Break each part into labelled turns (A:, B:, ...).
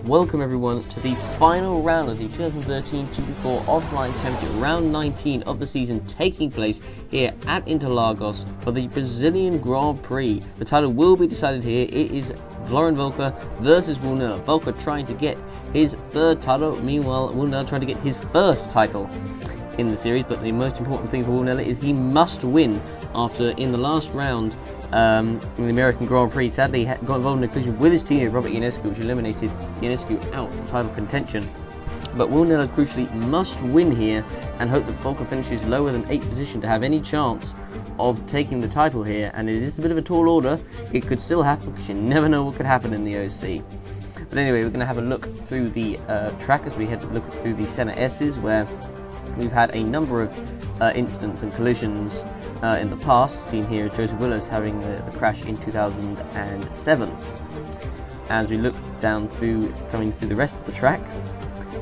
A: Welcome everyone to the final round of the 2013 GP4 Offline Championship, round 19 of the season, taking place here at Interlagos for the Brazilian Grand Prix. The title will be decided here. It is Florian Volker versus Woolner. Volker trying to get his third title, meanwhile Woolner trying to get his first title in the series. But the most important thing for Woolner is he must win after, in the last round, in the American Grand Prix, sadly got involved in a collision with his teammate Robert Ionescu, which eliminated Ionescu out of title contention. But Woolner crucially must win here and hope that Volker finishes lower than 8th position to have any chance of taking the title here. And it is a bit of a tall order. It could still happen because you never know what could happen in the OC. But anyway, we're going to have a look through the track as we head to look through the Center S's, where we've had a number of incidents and collisions in the past. Seen here Joseph Willows having the crash in 2007. As we look down through, coming through the rest of the track,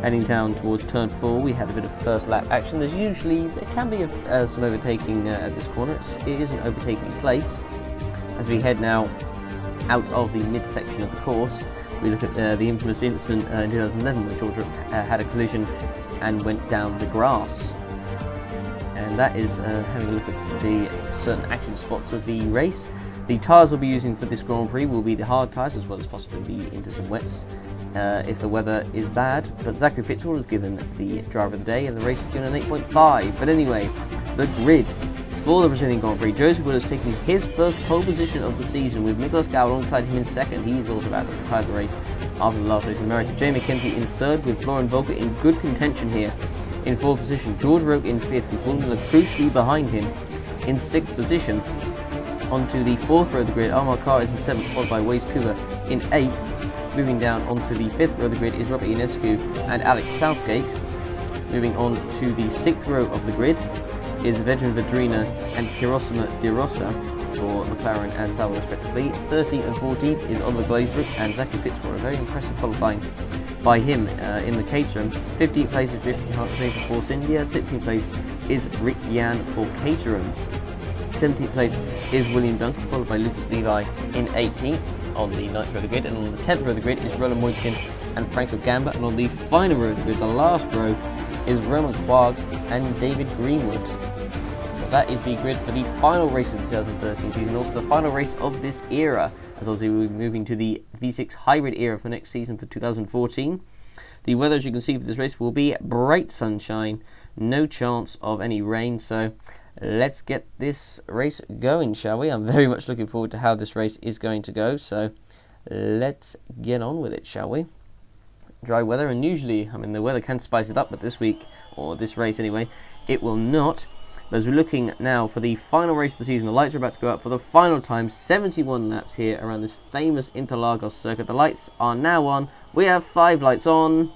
A: heading down towards turn 4, we had a bit of first lap action. There can be some overtaking at this corner. It is an overtaking place. As we head now out of the midsection of the course, we look at the infamous incident in 2011 where Georgia had a collision and went down the grass. And that is having a look at the certain action spots of the race. The tyres we'll be using for this Grand Prix will be the hard tyres, as well as possibly the into some wets if the weather is bad. But Zachary Fitzgerald is given the driver of the day, and the race is given an 8.5. But anyway, the grid for the Brazilian Grand Prix. Joseph Willows taking his first pole position of the season, with Nicolas Gal alongside him in second. He is also about to retire the race after the last race in America. Jay McKenzie in third, with Florian Volker in good contention here in 4th position. George Roque in 5th, with Woolner crucially behind him in 6th position. Onto the 4th row of the grid, Omar Carr is in 7th, followed by Waze Kuba in 8th. Moving down onto the 5th row of the grid is Robert Ionescu and Alex Southgate. Moving on to the 6th row of the grid is Vedran Vedrina and Kirosima De Rosa for McLaren and Sauber respectively. 13th and 14th is Oliver Glazebrook and Zachary Fitzgerald. A very impressive qualifying by him in the Caterham. 15th place is Ricky Hartley for Force India. 16th place is Rick Yan for Caterham. 17th place is William Duncan, followed by Lucas Levi in 18th on the 9th row of the grid. And on the 10th row of the grid is Roland Moitin and Franco Gamba. And on the final row of the grid, the last row, is Roman Quag and David Greenwood. So that is the grid for the final race of the 2013 season, also the final race of this era, as obviously we'll be moving to the V6 hybrid era for next season for 2014. The weather, as you can see, for this race will be bright sunshine, no chance of any rain, so let's get this race going, shall we? I'm very much looking forward to how this race is going to go, so let's get on with it, shall we? Dry weather, and usually, I mean, the weather can spice it up, but this week, or this race anyway, it will not. But as we're looking now for the final race of the season, the lights are about to go up for the final time. 71 laps here around this famous Interlagos circuit. The lights are now on. We have 5 lights on.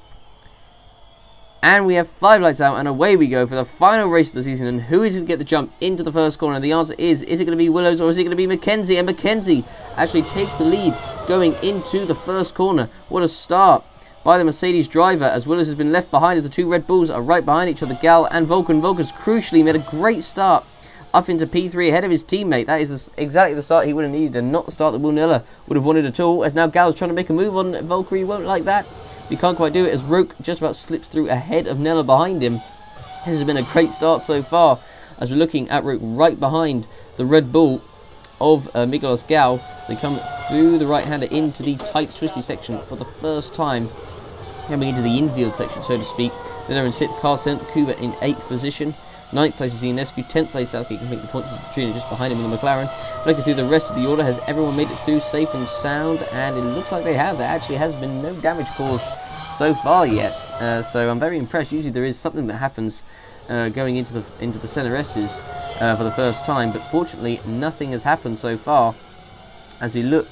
A: And we have 5 lights out, and away we go for the final race of the season. And who is going to get the jump into the first corner? And the answer is it going to be Willows or is it going to be McKenzie? And McKenzie actually takes the lead going into the first corner. What a start by the Mercedes driver, as Willows has been left behind as the 2 Red Bulls are right behind each other, Gal and Volker. Volker's crucially made a great start up into P3 ahead of his teammate. That is exactly the start he would have needed, and not the start that Woolner would have wanted at all, as now Gal's trying to make a move on Volker. He won't like that. He can't quite do it, as Roque just about slips through ahead of Nella behind him. This has been a great start so far, as we're looking at Roque right behind the Red Bull of Nicolas Gal. So they come through the right-hander into the tight, twisty section for the first time, coming into the infield section, so to speak. Then they're in 6th, Carl Kuba in 8th position. 9th place is Ionescu, 10th place Southgate can make the point for Petrina just behind him in the McLaren. Looking through the rest of the order, has everyone made it through safe and sound? And it looks like they have. There actually has been no damage caused so far yet, so I'm very impressed. Usually there is something that happens going into the Center S's for the first time, but fortunately nothing has happened so far. As we look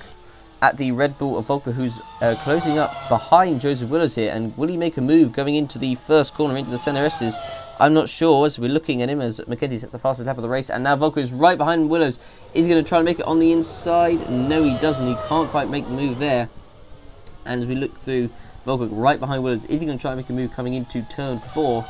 A: at the Red Bull of Volker, who's closing up behind Joseph Willows here, and will he make a move going into the first corner into the Center S's? I'm not sure, as we're looking at him as McKenzie set the fastest lap of the race, and now Volker is right behind Willows. Is he going to try and make it on the inside? No, he doesn't. He can't quite make the move there. And as we look through, Volker right behind Willows. Is he going to try and make a move coming into turn 4?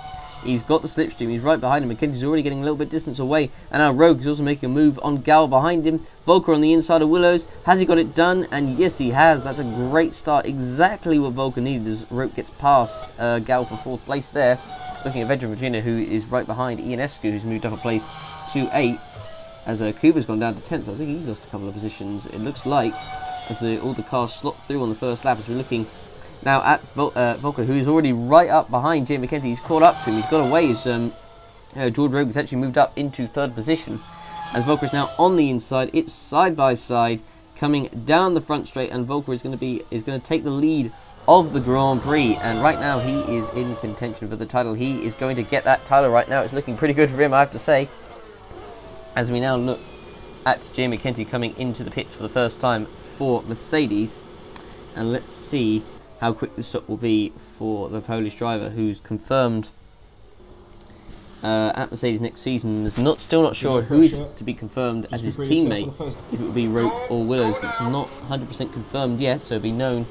A: He's got the slipstream. He's right behind him. Mackenzie's already getting a little bit distance away. And now Rogue is also making a move on Gal behind him. Volker on the inside of Willows. Has he got it done? And yes, he has. That's a great start. Exactly what Volker needed as Rogue gets past Gal for 4th place there. Looking at Vedran Virginia, who is right behind Ionescu, who's moved up a place to 8th. As Kuba's gone down to 10th. So I think he's lost a couple of positions. It looks like as all the cars slot through on the first lap, as we're looking now at Volker, who is already right up behind Jim Mackenzie. He's caught up to him. He's got away as George Rogue has actually moved up into 3rd position. As Volker is now on the inside, it's side by side coming down the front straight, and Volker is going to take the lead of the Grand Prix. And right now he is in contention for the title. He is going to get that title right now. It's looking pretty good for him, I have to say. As we now look at Jay McKenty coming into the pits for the first time for Mercedes, and let's see how quick the stop will be for the Polish driver, who's confirmed at Mercedes next season. Is still not sure who is to be confirmed as his teammate, if it will be Roke or Willows. It's not 100% confirmed yet, so it'll be known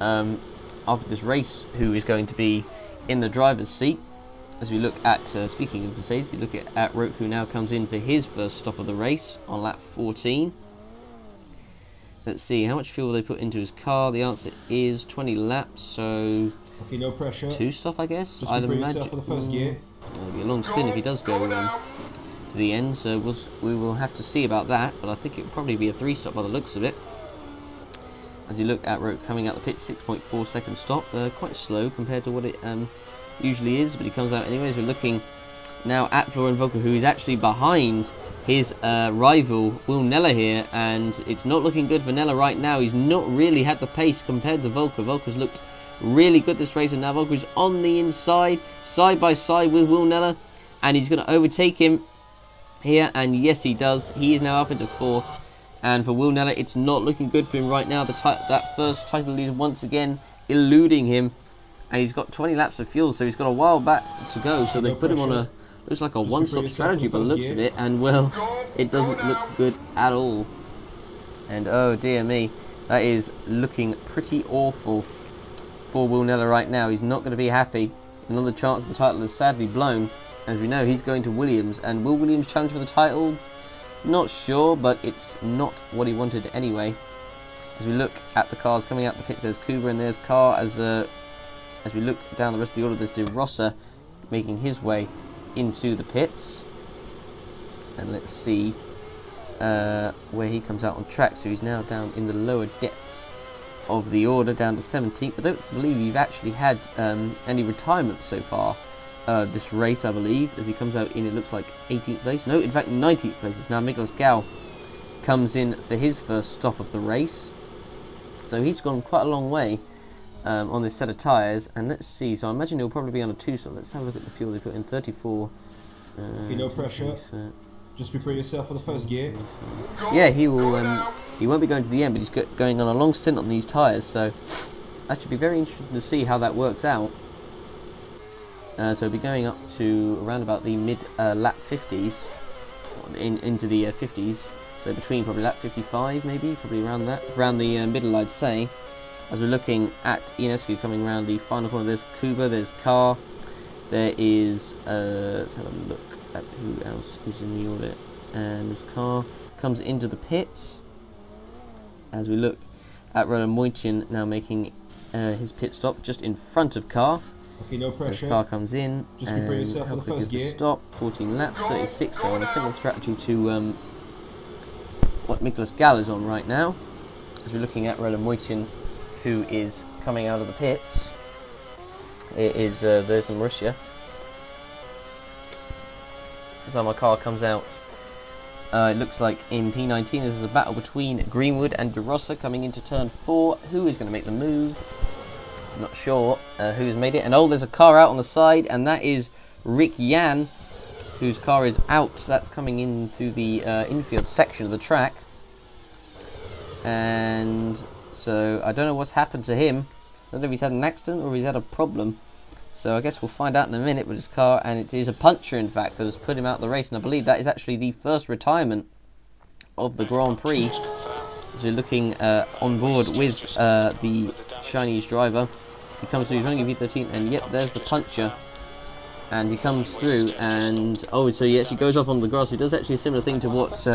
A: after this race who is going to be in the driver's seat. As we look at, speaking of Mercedes, we look at Roke, who now comes in for his first stop of the race on lap 14. Let's see, how much fuel they put into his car? The answer is 20 laps, so
B: okay, no pressure.
A: 2 stop, I guess. I'd imagine. It'll be a long stint if he does go to the end, so we will have to see about that. But I think it'll probably be a 3 stop by the looks of it. As you look at Roke coming out the pit, 6.4 second stop, quite slow compared to what it usually is, but he comes out anyways. We're looking now at Florian Volker, who is actually behind his rival Will Nella here, and it's not looking good for Nella right now. He's not really had the pace compared to Volker. Volker's looked really good this race, and now Volker's on the inside, side by side with Will Nella, and he's going to overtake him here, and yes, he does. He is now up into 4th, and for Will Nella, it's not looking good for him right now. That first title lead once again eluding him, and he's got 20 laps of fuel, so he's got a while back to go. So they've put him on a, looks like a one-stop strategy by the looks of it, and well, it doesn't look good at all. And oh dear me, that is looking pretty awful for Will Nella right now. He's not going to be happy. Another chance of the title is sadly blown. As we know, he's going to Williams, and will Williams challenge for the title? Not sure, but it's not what he wanted anyway. As we look at the cars coming out the pits, there's Kuba and there's Carr. As we look down the rest of the order, there's De Rossa making his way into the pits. And let's see where he comes out on track. So he's now down in the lower depths of the order, down to 17th. I don't believe you've actually had any retirements so far this race, I believe, as he comes out in, it looks like 18th place. No, in fact 19th place. It's now Nicholas Gal comes in for his first stop of the race. So he's gone quite a long way on this set of tyres, and let's see. So I imagine he'll probably be on a 2 stop. Let's have a look at the fuel they put in. 34.
B: Okay, no pressure. Just prepare yourself for the first gear.
A: Yeah, he will. He won't be going to the end, but he's going on a long stint on these tyres. So that should be very interesting to see how that works out. So he'll be going up to around about the mid lap 50s, into the 50s. So between probably lap 55, maybe, probably around that, around the middle, I'd say. As we're looking at Ionescu coming around the final corner, there's Kuba, there's Carr, there is, let's have a look at who else is in the order, and this Carr comes into the pits. As we look at Roland Moitian now making his pit stop just in front of Carr.
B: Okay, no pressure.
A: As Carr comes in, and how quick is the stop? 14 laps, 36, so on a similar strategy to what Nicholas Gal is on right now. As we're looking at Roland Moitian, who is coming out of the pits. It is, there's the Marussia. As my car comes out, it looks like in P19 there's a battle between Greenwood and De Rossa coming into turn 4. Who is going to make the move? I'm not sure who's made it. And oh, there's a car out on the side, and that is Rick Yan, whose car is out. So that's coming into the infield section of the track. And so I don't know what's happened to him. I don't know if he's had an accident or he's had a problem. So I guess we'll find out in a minute with his car. And it is a puncture, in fact, that has put him out of the race. And I believe that is actually the first retirement of the Grand Prix. As we're looking on board with the Chinese driver. As he comes through, he's running a V13. And yep, there's the puncture and he comes through, and oh, so he actually goes off on the grass. He does actually a similar thing to what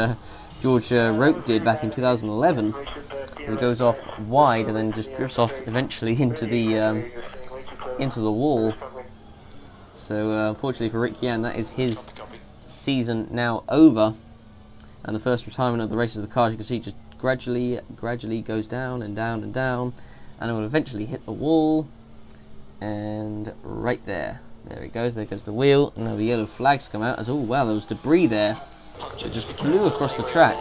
A: George Roque did back in 2011. He goes off wide and then just drifts off eventually into the wall. So unfortunately for Rick Yan, that is his season now over, and the first retirement of the races of the car, as you can see, just gradually goes down and down and down, and it will eventually hit the wall. And right there it goes. There goes the wheel. And now the yellow flags come out as, oh wow, there was debris there. It just flew across the track,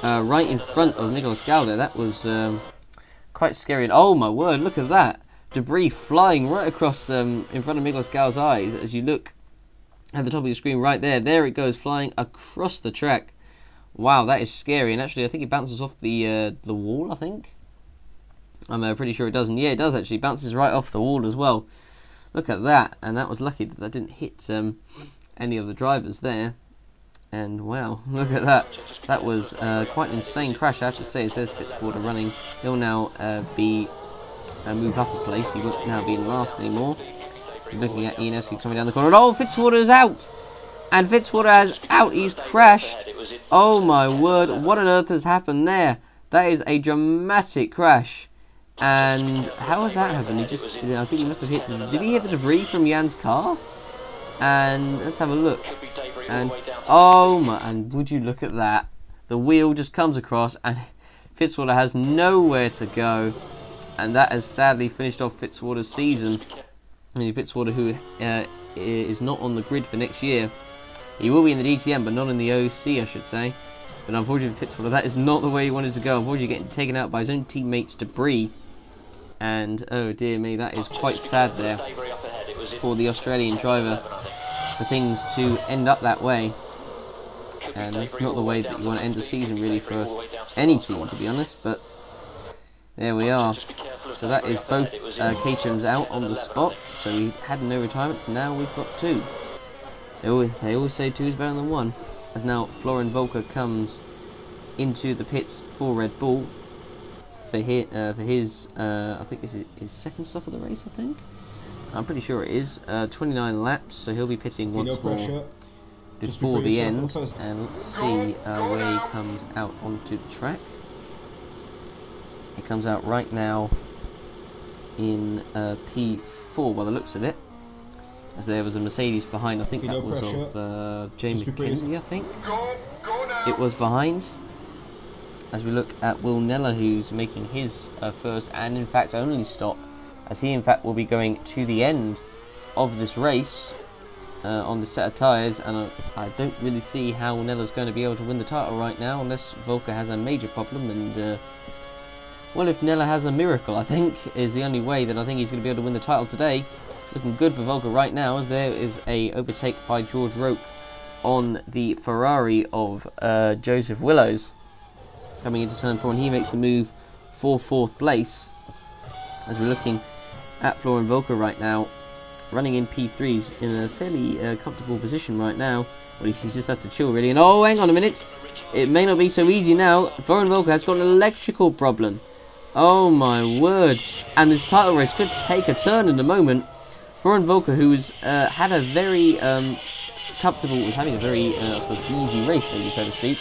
A: right in front of Nicolas Galde. That was quite scary. And oh my word, look at that debris flying right across in front of Nicolas Galde's eyes. As you look at the top of your screen right there, there it goes flying across the track. Wow, that is scary. And actually, I think it bounces off the wall. I think. I'm pretty sure it does. And yeah, it does actually. It bounces right off the wall as well. Look at that. And that was lucky that that didn't hit any of the drivers there. And wow, look at that. That was quite an insane crash, I have to say. As there's Fitzwater running. He'll now be moved up a place. He won't now be in last anymore. He's looking at Ionescu coming down the corner. Oh, Fitzwater's out! And Fitzwater is out. He's crashed. Oh my word, what on earth has happened there? That is a dramatic crash. And how has that happened? He just, I think he must have hit, did he hit the debris from Jan's car? And let's have a look. And oh my, and would you look at that? The wheel just comes across and Fitzwater has nowhere to go. And that has sadly finished off Fitzwater's season. I mean, Fitzwater, who is not on the grid for next year. He will be in the DTM, but not in the OC, I should say. But unfortunately, Fitzwater, that is not the way he wanted to go. Unfortunately, getting taken out by his own teammates' debris. And oh dear me, that is quite sad there for the Australian driver, for things to end up that way. And it's not the way that you want to end the season really for any team, to be honest. But there we are. So that is both Caterhams out on the spot. So we had no retirements, and now we've got two. They always say two is better than one. As now Florian Volker comes into the pits for Red Bull for his I think is his second stop of the race. I think I'm pretty sure it is 29 laps. So he'll be pitting once more before the end, and let's see where he comes out onto the track. He comes out right now in P4 by the looks of it. As there was a Mercedes behind, I think that was of Jamie McKenzie, I think it was behind. As we look at Will Neller, who's making his first and in fact only stop, as he in fact will be going to the end of this race on the set of tyres, and I don't really see how Neller's going to be able to win the title right now unless Volker has a major problem. And well, if Neller has a miracle, I think is the only way that I think he's going to be able to win the title today. It's looking good for Volker right now, as there is a overtake by George Roque on the Ferrari of Joseph Willows coming into turn 4, and he makes the move for 4th place. As we're looking at Florian Volker right now, running in P3s in a fairly comfortable position right now. Well, he just has to chill really. And oh, hang on a minute, it may not be so easy now. Florian Volker has got an electrical problem. Oh my word! And this title race could take a turn in a moment. Florian Volker, who has had a very was having a very, I suppose, easy race, maybe so to speak,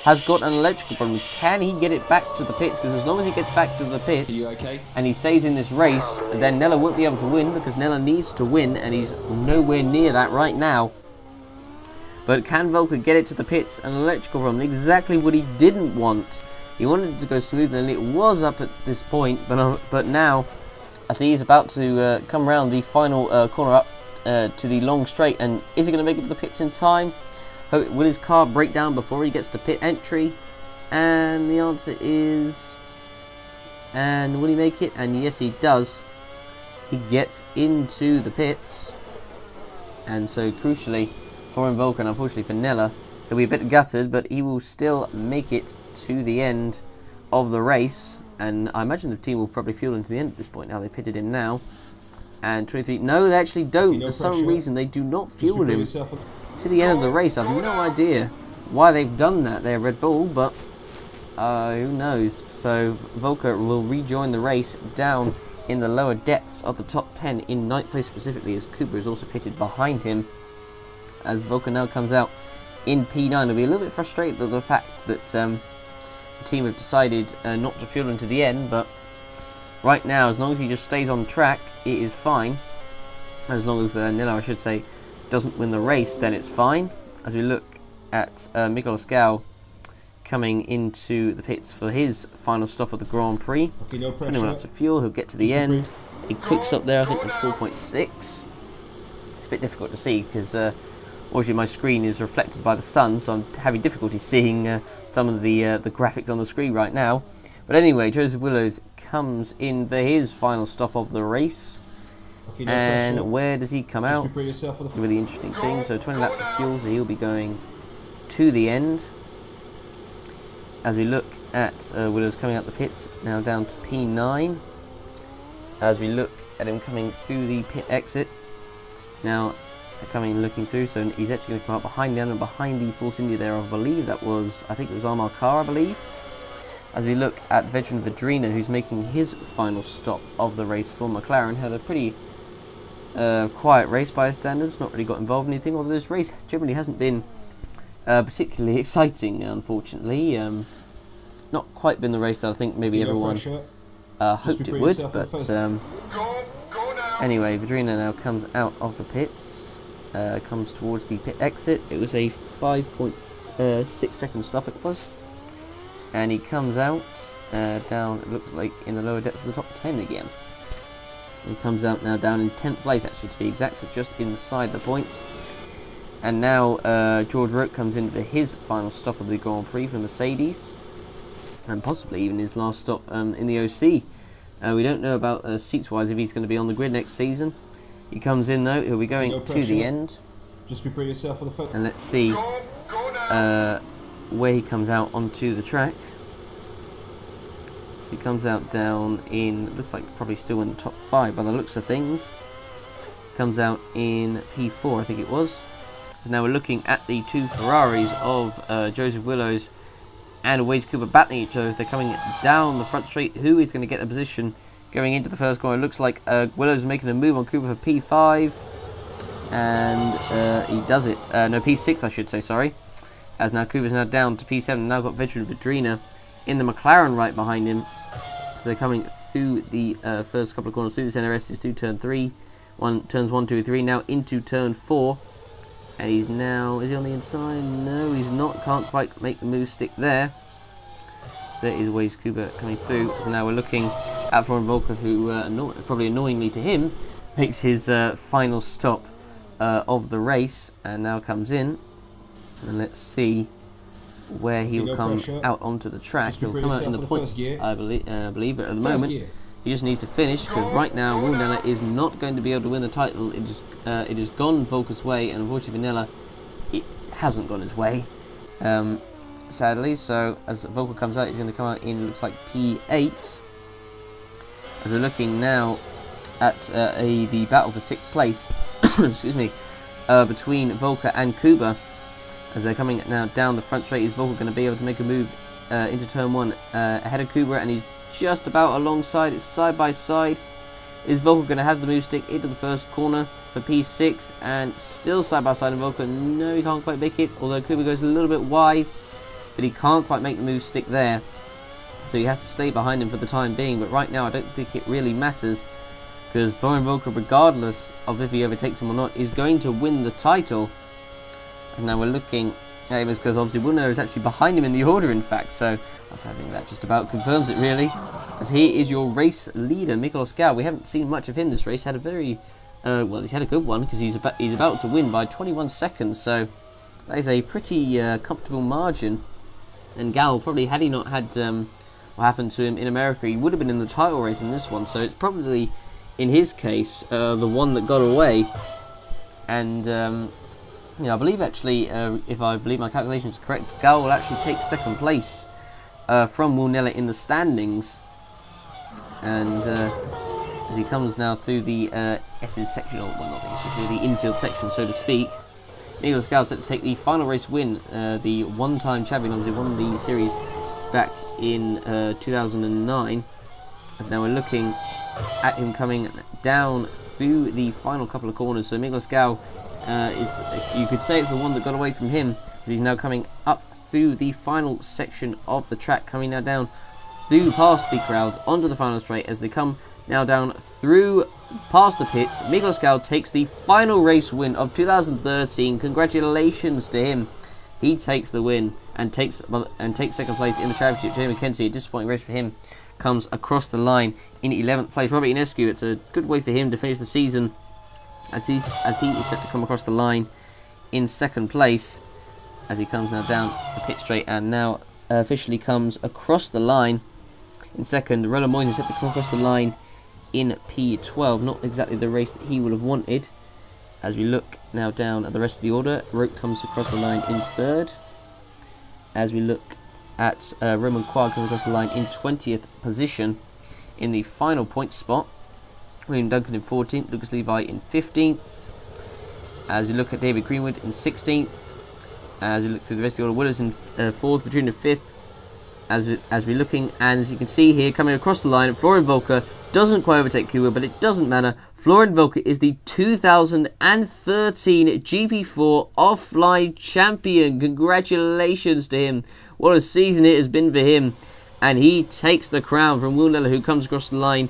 A: has got an electrical problem. Can he get it back to the pits? Because as long as he gets back to the pits and he stays in this race, then Neller won't be able to win, because Neller needs to win, and he's nowhere near that right now. But can Volker get it to the pits? An electrical problem, exactly what he didn't want. He wanted it to go smooth, and it was up at this point, but now I think he's about to come around the final corner up to the long straight. And is he going to make it to the pits in time? Will his car break down before he gets to pit entry? And the answer is, and will he make it? And yes, he does. He gets into the pits, and so crucially for Volker, and unfortunately for Neller, he'll be a bit gutted, but he will still make it to the end of the race. And I imagine the team will probably fuel into the end at this point. Now they pitted him now, and 23. No, they actually don't. For some reason, they do not fuel him to the end of the race. I have no idea why they've done that there, Red Bull, but who knows. So Volker will rejoin the race down in the lower depths of the top 10 in 9th place specifically, as Cooper is also pitted behind him. As Volker now comes out in P9, I'll be a little bit frustrated with the fact that the team have decided not to fuel him to the end, but right now, as long as he just stays on track, it is fine. As long as Nilla, I should say, doesn't win the race, then it's fine. As we look at Miguel Ascao coming into the pits for his final stop of the Grand Prix.
B: Okay, no pressure.
A: 21 laps of fuel, he'll get to the end. A quick stop there, I think that's 4.6. It's a bit difficult to see because obviously my screen is reflected by the sun, so I'm having difficulty seeing some of the graphics on the screen right now. But anyway, Joseph Willows comes in for his final stop of the race.
B: Okay, no
A: And
B: pressure.
A: where does he come out? Really interesting thing. So 20 laps of fuel, so he'll be going to the end. As we look at Willows coming out the pits, now down to P9. As we look at him coming through the pit exit. Now coming looking through, so he's actually going to come up behind down and behind the Force India there, I believe that was, I think it was Amar Khan, I believe. As we look at veteran Vedrina, who's making his final stop of the race for McLaren, had a pretty quiet race by his standards, not really got involved in anything, although this race generally hasn't been particularly exciting, unfortunately. Not quite been the race that I think maybe everyone hoped it would, but anyway, Vedrina now comes out of the pits, comes towards the pit exit. It was a 5.6 second stop it was, and he comes out down, it looks like in the lower depths of the top 10 again. He comes out now down in 10th place, actually, to be exact, so just inside the points. And now George Roque comes in for his final stop of the Grand Prix for Mercedes, and possibly even his last stop in the OC. We don't know about seats-wise if he's going to be on the grid next season. He comes in though, he'll be going to the end.
B: Just prepare yourself for the foot.
A: And let's see where he comes out onto the track. So he comes out down in, looks like probably still in the top 5 by the looks of things. Comes out in P4, I think it was. And now we're looking at the two Ferraris of Joseph Willows and Wade Cooper battling each other. They're coming down the front straight. Who is going to get the position going into the first corner? It looks like Willows making a move on Cooper for P5. And he does it. No, P6 I should say, sorry. As now Cooper's now down to P7. And now got veteran Vedrina in the McLaren right behind him. So they're coming through the first couple of corners, through the centre S, through turn 3. Turns 1, 2, 3. Now into turn 4. And he's now, is he on the inside? No, he's not. Can't quite make the move stick there. There is Wade Cooper coming through. So now we're looking at Florian Volker, who, probably annoyingly to him, makes his final stop of the race. And now comes in. And let's see where he'll come out onto the track. He'll come out in the points, I believe. But at the moment, he just needs to finish, because right now Will Nella is not going to be able to win the title. It has gone Volker's way, and unfortunately Vanilla, it hasn't gone his way, sadly. So as Volker comes out, he's going to come out in, looks like P8. As we're looking now at the battle for 6th place, excuse me, between Volker and Kuba. As they're coming now down the front straight, is Volker going to be able to make a move into turn 1 ahead of Kuba, and he's just about alongside. It's side by side. Is Volker going to have the move stick into the first corner for P6, and still side by side of Volker? No, he can't quite make it, although Kuba goes a little bit wide, but he can't quite make the move stick there, so he has to stay behind him for the time being. But right now I don't think it really matters, because Florian Volker, regardless of if he overtakes him or not, is going to win the title. And now we're looking at him, because obviously Wilner is actually behind him in the order, in fact, so I think that just about confirms it, really. As he is your race leader, Miguel Ascao. We haven't seen much of him this race. Had a very, well, he's had a good one, because he's about to win by 21 seconds, so that is a pretty comfortable margin. And Gal, probably, had he not had what happened to him in America, he would have been in the title race in this one, so it's probably, in his case, the one that got away. And I believe actually, if I believe my calculations are correct, Gal will actually take 2nd place from Will Nella in the standings. And as he comes now through the S's section, or well, not the S's, the infield section, so to speak, Miguel Ascao set to take the final race win, the one-time champion. Obviously won the series back in 2009. As now we're looking at him coming down through the final couple of corners. So Miguel Gal is, you could say, it's the one that got away from him, because he's now coming up through the final section of the track, coming now down through past the crowds onto the final straight as they come now down through past the pits. Miguel Gal takes the final race win of 2013. Congratulations to him. He takes the win and takes second place in the championship. Jamie McKenzie, a disappointing race for him, comes across the line in 11th place. Robert Ionescu, it's a good way for him to finish the season as he is set to come across the line in second place as he comes now down the pit straight and now officially comes across the line in second. Roland Moyne is set to come across the line in P12. Not exactly the race that he would have wanted. As we look now down at the rest of the order, Roke comes across the line in third. As we look at Roman Quag coming across the line in 20th position in the final point spot. William Duncan in 14th, Lucas Levi in 15th. As we look at David Greenwood in 16th. As we look through the rest of the order, Willers in 4th, Virginia 5th. As we're looking, and as you can see here, coming across the line, Florian Volker doesn't quite overtake Kuba, but it doesn't matter. Florian Volker is the 2013 GP4 offline champion. Congratulations to him. What a season it has been for him. And he takes the crown from Will Neller, who comes across the line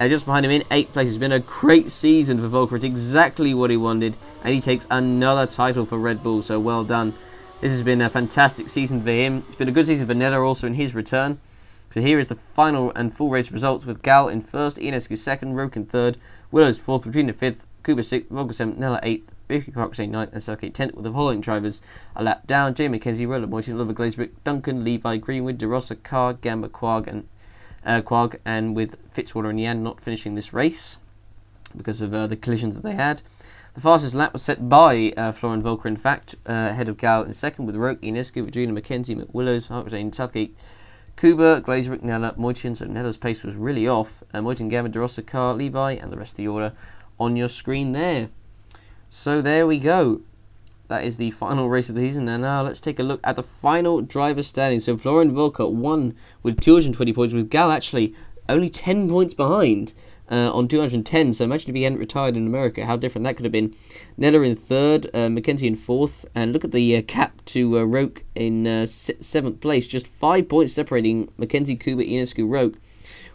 A: just behind him in 8th place. It's been a great season for Volker. It's exactly what he wanted. And he takes another title for Red Bull, so well done. This has been a fantastic season for him. It's been a good season for Neller also in his return. So here is the final and full race results with Gal in 1st, Ionescu 2nd, Roke in 3rd, Willows 4th, Virginia 5th, Kuba 6th, Volker 7th, Neller 8th, Vicky Park 9th, and Southgate 10th, with the following drivers a lap down: Jay McKenzie, Roland Moyton, Oliver Glazebrook, Duncan, Levi, Greenwood, De Rossa, Carr, Gamba, Quag, and with Fitzwater and Yan not finishing this race because of the collisions that they had. The fastest lap was set by Florian Volker, in fact, ahead of Gal in 2nd, with Roke, Ionescu, Virginia, McKenzie, McWillows, Hartwell, Southgate, Kuba, Glazerick, Neller, Moyton. So Neller's pace was really off. Moyton, Gamba, De Rossa, Carr, Levi, and the rest of the order on your screen there. So there we go. That is the final race of the season. And now let's take a look at the final driver standing. So Florian Volker won with 220 points, with Gal actually only 10 points behind on 210. So imagine if he hadn't retired in America, how different that could have been. Neller in 3rd, McKenzie in 4th, and look at the gap to Roke in 7th place. Just 5 points separating McKenzie, Kuba, Ionescu, Roke,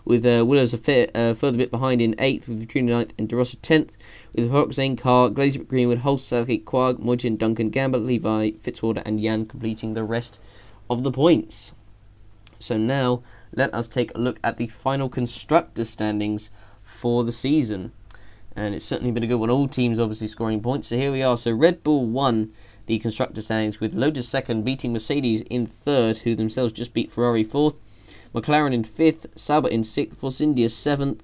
A: with Willows a further bit behind in 8th, with Virginia 9th and De Rossa 10th, with Hoxane, Carr, Glazebrook, Greenwood, Holst, Southgate, Quag, Moyton, Duncan, Gamba, Levi, Fitzwater, and Yan completing the rest of the points. So now let us take a look at the final constructor standings for the season, and it's certainly been a good one. All teams obviously scoring points. So here we are. So Red Bull won the constructor standings with Lotus 2nd, beating Mercedes in 3rd, who themselves just beat Ferrari 4th, McLaren in 5th, Sauber in 6th, Force India 7th,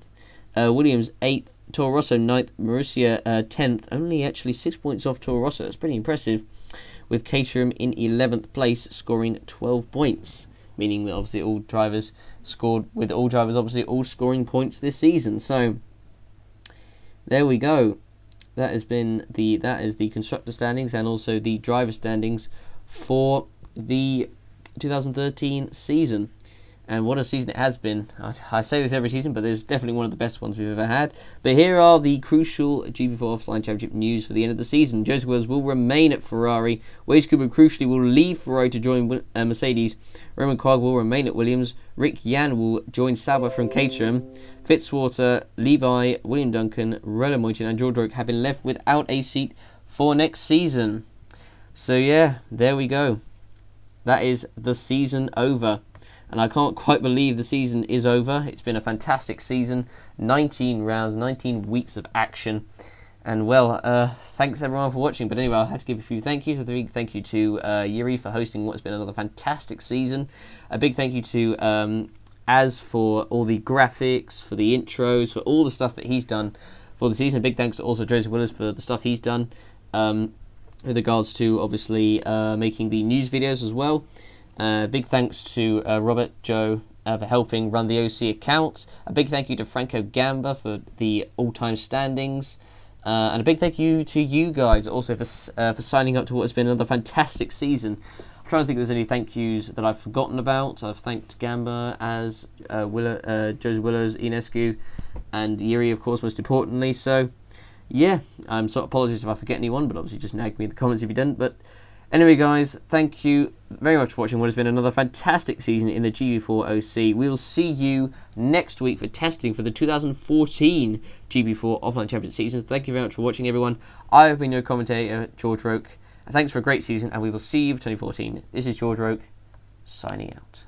A: Williams 8th, Toro Rosso 9th, Marussia 10th, only actually 6 points off Toro Rosso. That's pretty impressive, with Caterham in 11th place, scoring 12 points. Meaning that obviously all drivers scored, with all drivers obviously all scoring points this season. So there we go. That is the constructor standings and also the driver standings for the 2013 season. And what a season it has been. I say this every season, but it's definitely one of the best ones we've ever had. But here are the crucial GP4 Offline Championship news for the end of the season. Joseph Wills will remain at Ferrari. Wade Kuba crucially will leave Ferrari to join Mercedes. Roman Quag will remain at Williams. Rick Yan will join Sauber from Caterham. Fitzwater, Levi, William Duncan, Roland Moyton and George Roke have been left without a seat for next season. So yeah, there we go. That is the season over. And I can't quite believe the season is over. It's been a fantastic season. 19 rounds, 19 weeks of action. And well, thanks everyone for watching. But anyway, I'll have to give a few thank yous. A big thank you to Yuri for hosting what's been another fantastic season. A big thank you to Az for all the graphics, for the intros, for all the stuff that he's done for the season. A big thanks to also Joseph Willis for the stuff he's done with regards to obviously making the news videos as well. Big thanks to Robert, Joe for helping run the OC account. A big thank you to Franco Gamba for the all-time standings. And a big thank you to you guys also for signing up to what has been another fantastic season. I'm trying to think if there's any thank yous that I've forgotten about. I've thanked Gamba, as Joseph Willows, Ionescu, and Yuri, of course, most importantly. So, yeah, so apologies if I forget anyone, but obviously just nag me in the comments if you didn't. But anyway, guys, thank you very much for watching what has been another fantastic season in the GP4 OC. We will see you next week for testing for the 2014 GP4 Offline Championship season. Thank you very much for watching, everyone. I have been your commentator, George Roke. Thanks for a great season, and we will see you for 2014. This is George Roke, signing out.